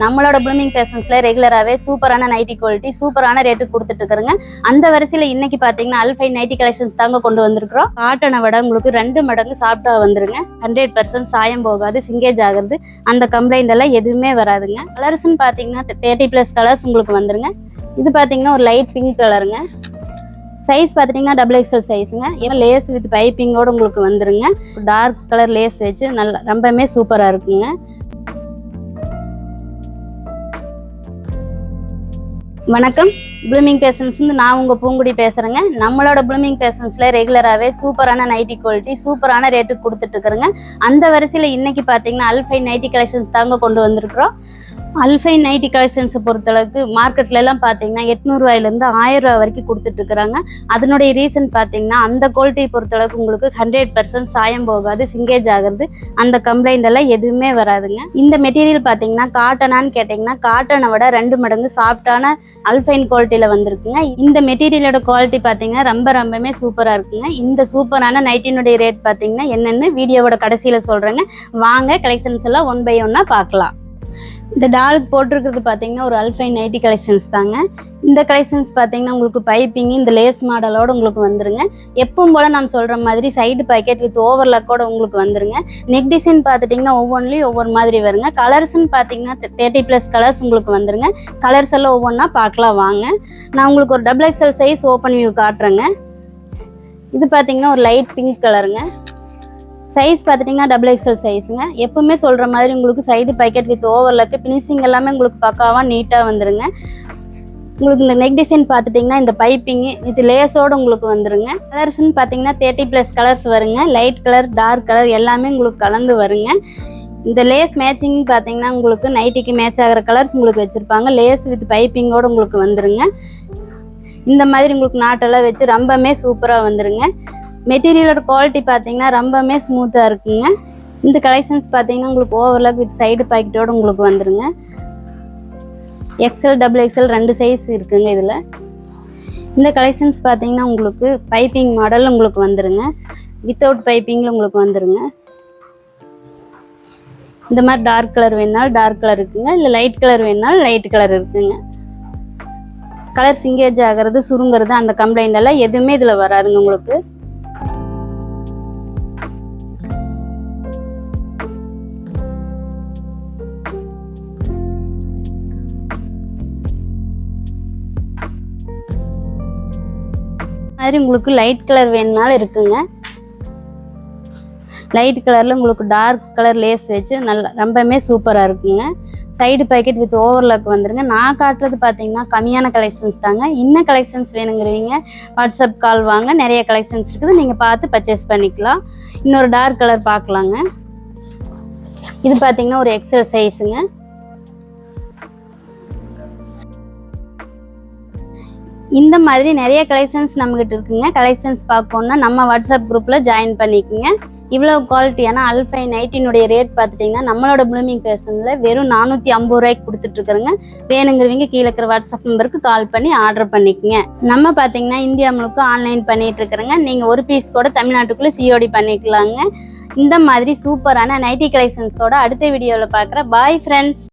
நம்மளோட ப்ளூமிங் ஃபேஷன்ஸ்ல ரெகுலராகவே சூப்பரான nightie quality சூப்பரான ரேட்டுக்கு கொடுத்துட்டு இருக்கிறோங்க. அந்த வரிசையில் இன்னைக்கு பார்த்தீங்கன்னா அல்ஃபைன் நைட்டி கலெக்ஷன்ஸ் தாங்க கொண்டு வந்திருக்கிறோம். காட்டனை விட உங்களுக்கு 2 மடங்கு சாஃப்டா வந்துருங்க. 100% சாயம் போகாது, சிங்கேஜ் ஆகுறது அந்த கம்ப்ளைண்ட் எல்லாம் எதுவுமே வராதுங்க. கலர்ஸ்ன்னு பார்த்தீங்கன்னா 30+ கலர்ஸ் உங்களுக்கு வந்துருங்க. இது பார்த்தீங்கன்னா ஒரு லைட் பிங்க் கலருங்க. சைஸ் பார்த்துட்டிங்கன்னா XXL சைஸுங்க. ஏன்னா லேஸ் வித் பைப்பிங்கோட உங்களுக்கு வந்துருங்க. டார்க் கலர் லேஸ் வச்சு நல்லா ரொம்பவே சூப்பராக இருக்குங்க. வணக்கம், ப்ளூமிங் ஃபேஷன்ஸ் நான் உங்கள் பூங்குடி பேசுகிறேங்க. நம்மளோட ப்ளூமிங் ஃபேஷன்ஸில் ரெகுலராகவே சூப்பரான நைட்டி குவாலிட்டி சூப்பரான ரேட்டுக்கு கொடுத்துட்ருக்குறேங்க. அந்த வரிசையில் இன்றைக்கி பார்த்தீங்கன்னா அல்ஃபைன் நைட்டி கலெக்ஷன்ஸ் தாங்க கொண்டு வந்திருக்கிறோம். அல்ஃபைன் நைட்டி கலெக்ஷன்ஸை பொறுத்தளவுக்கு மார்க்கெட்லலாம் பார்த்தீங்கன்னா 800 ரூபாயிலேருந்து 1000 ரூபா வரைக்கும் கொடுத்துட்ருக்குறாங்க. அதனுடைய ரீசன் பார்த்தீங்கன்னா அந்த குவாலிட்டியை பொறுத்தளவுக்கு உங்களுக்கு 100% சாயம் போகாது, சிங்கேஜ் ஆகிறது அந்த கம்ப்ளைண்ட் எல்லாம் எதுவுமே வராதுங்க. இந்த மெட்டீரியல் பார்த்தீங்கன்னா காட்டனான்னு கேட்டிங்கன்னா காட்டனை விட 2 மடங்கு சாஃப்டான அல்ஃபைன் குவாலிட்டியில் வந்திருக்குங்க. இந்த மெட்டீரியலோட குவாலிட்டி பார்த்தீங்கன்னா ரொம்பவே சூப்பராக இருக்குங்க. இந்த சூப்பரான நைட்டினுடைய ரேட் பார்த்தீங்கன்னா என்னென்னு வீடியோவோட கடைசியில் சொல்கிறேங்க. வாங்க கலெக்ஷன்ஸ் எல்லாம் 1 by 1 பார்க்கலாம். இந்த டாலுக்கு போட்டிருக்கிறது பார்த்தீங்கன்னா ஒரு அல்ஃபைன் நைட்டி கலெக்ஷன்ஸ் தாங்க. இந்த கலெக்ஷன்ஸ் பார்த்தீங்கன்னா உங்களுக்கு பைப்பிங் இந்த லேஸ் மாடலோட உங்களுக்கு வந்துருங்க. எப்பவும் போல் நம்ம சொல்கிற மாதிரி சைடு பாக்கெட் வித் ஓவர்லாக்கோட உங்களுக்கு வந்துருங்க. நெக் டிசைன் பார்த்துட்டிங்கன்னா ஒவ்வொன்றிலையும் ஒவ்வொரு மாதிரி வருங்க. கலர்ஸ்ன்னு பார்த்தீங்கன்னா 30+ கலர்ஸ் உங்களுக்கு வந்துருங்க. கலர்ஸ் எல்லாம் ஒவ்வொன்றா பார்க்கலாம் வாங்க. நான் உங்களுக்கு ஒரு XXL சைஸ் ஓப்பன் வியூ காட்டுறேங்க. இது பார்த்தீங்கன்னா ஒரு லைட் பிங்க் கலருங்க. சைஸ் பார்த்துட்டிங்கன்னா XXL சைஸுங்க. எப்பவுமே சொல்கிற மாதிரி உங்களுக்கு side packet with overlock finishing எல்லாமே உங்களுக்கு பக்காவாக நீட்டாக வந்துருங்க. உங்களுக்கு இந்த நெக் டிசைன் பார்த்துட்டிங்கன்னா இந்த பைப்பிங்கு இது லேஸோடு உங்களுக்கு வந்துருங்க. கலர்ஸ்ன்னு பார்த்தீங்கன்னா 30+ கலர்ஸ் வருங்க. லைட் கலர் டார்க் கலர் எல்லாமே உங்களுக்கு கலந்து வருங்க. இந்த லேஸ் மேட்சிங் பார்த்தீங்கன்னா உங்களுக்கு நைட்டிக்கு மேட்ச் ஆகிற கலர்ஸ் உங்களுக்கு வச்சுருப்பாங்க. லேஸ் வித் பைப்பிங்கோடு உங்களுக்கு வந்துருங்க. இந்த மாதிரி உங்களுக்கு நாட்டெல்லாம் வச்சு ரொம்பவே சூப்பராக வந்துருங்க. மெட்டீரியலோட குவாலிட்டி பார்த்தீங்கன்னா ரொம்பவே ஸ்மூத்தாக இருக்குங்க. இந்த கலெக்ஷன்ஸ் பார்த்தீங்கன்னா உங்களுக்கு ஓவர்லாக் வித் சைடு பாக்கெட்டோடு உங்களுக்கு வந்துருங்க. XL XXL 2 சைஸ் இருக்குங்க. இதில் இந்த கலெக்ஷன்ஸ் பார்த்தீங்கன்னா உங்களுக்கு பைப்பிங் மாடல் உங்களுக்கு வந்துருங்க. வித்தவுட் பைப்பிங்கில் உங்களுக்கு வந்துருங்க. இந்த மாதிரி டார்க் கலர் வேணாலும் டார்க் கலர் இருக்குங்க. இல்லை லைட் கலர் வேணாலும் லைட் கலர் இருக்குங்க. கலர் சிங்கேஜ் ஆகிறது சுருங்கிறது அந்த கம்ப்ளைண்ட் எல்லாம் எதுவுமே இதில் வராதுங்க. உங்களுக்கு மாதிரி உங்களுக்கு லைட் கலர் வேணுனாலும் இருக்குங்க. லைட் கலரில் உங்களுக்கு டார்க் கலர் லேஸ் வச்சு நல்லா ரொம்பவே சூப்பராக இருக்குங்க. சைடு பாக்கெட் வித் ஓவர்லாக் வந்துருங்க. நான் காட்டுறது பார்த்தீங்கன்னா கம்மியான கலெக்ஷன்ஸ் தாங்க. இன்னும் கலெக்ஷன்ஸ் வேணுங்கிறவங்க வாட்ஸ்அப் கால் வாங்க. நிறைய கலெக்ஷன்ஸ் இருக்குது, நீங்கள் பார்த்து பர்ச்சேஸ் பண்ணிக்கலாம். இன்னொரு டார்க் கலர் பார்க்கலாங்க. இது பார்த்தீங்கன்னா ஒரு XL சைஸுங்க. இந்த மாதிரி நிறைய கலெக்ஷன்ஸ் நம்மகிட்ட இருக்குங்க. கலெக்ஷன்ஸ் பார்க்கணுன்னா நம்ம வாட்ஸ்அப் குரூப்பில் ஜாயின் பண்ணிக்கோங்க. இவ்வளோ குவாலிட்டியான அல்ஃபைன் நைட்டினுடைய ரேட் பார்த்துட்டிங்கன்னா நம்மளோட ப்ளூமிங் ஃபேஷனில் வெறும் 450 ரூபாய்க்கு கொடுத்துட்ருக்குறோங்க. வேணுங்கிறவங்க கீழே இருக்கிற வாட்ஸ்அப் நம்பருக்கு கால் பண்ணி ஆர்டர் பண்ணிக்கோங்க. நம்ம பார்த்தீங்கன்னா இந்தியா முழுக்க ஆன்லைன் பண்ணிகிட்ருக்குறோங்க. நீங்கள் ஒரு பீஸ் கூட தமிழ்நாட்டுக்குள்ளே COD பண்ணிக்கலாங்க. இந்த மாதிரி சூப்பரான நைட்டி கலெக்ஷன்ஸோட அடுத்த வீடியோவில் பார்க்குறேன். Bye friends.